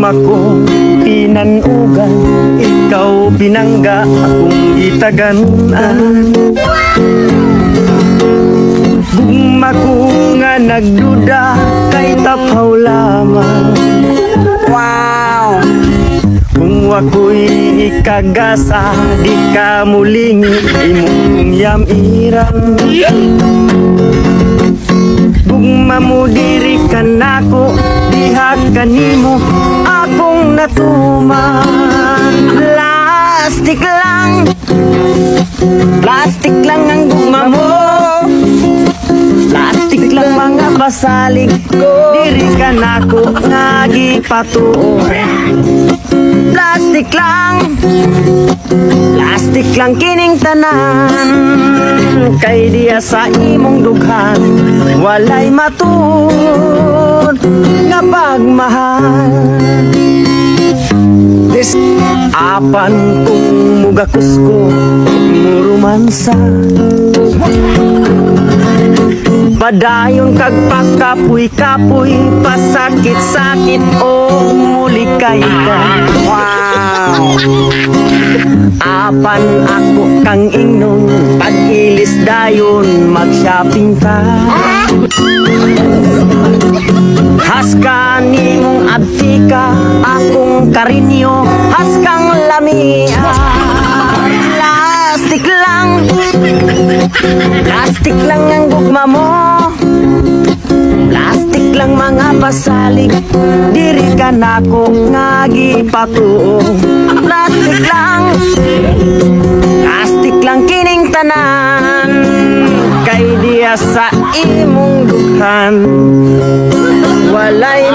Mako pinanugan, ikaw binangga, akong gitaganan. Gugma ko nga nagduda, kay tapaw lamang. Wow! Kung wako'y ikagasa, di ka mulingi, imong yamiran. Gugma mo diri ka nako, diha kanimo akong natuman. Plastic lang ang gugma mo. Plastic lang mga basalig ko, diri ka nako nga gipatuo. Plastic lang kining tanan, kay diya sa imong dughan walay matud nga pagmahal. This apan kung mugakus ko murumansa, padayon kag pakapoy-kapoy, pasakit-sakit o mulikay ka. Wow! Apan ako kang ingnon, pag-ilis dayon mag-shopping ka. Haska nimong abtika, akong karinyo, haskang lamia. Plastic lang ang gugma mo. Plastic lang mga pasalig, diri ka nako nga gipatuo. Plastic lang kining tanan, kay diya sa imong dughan walay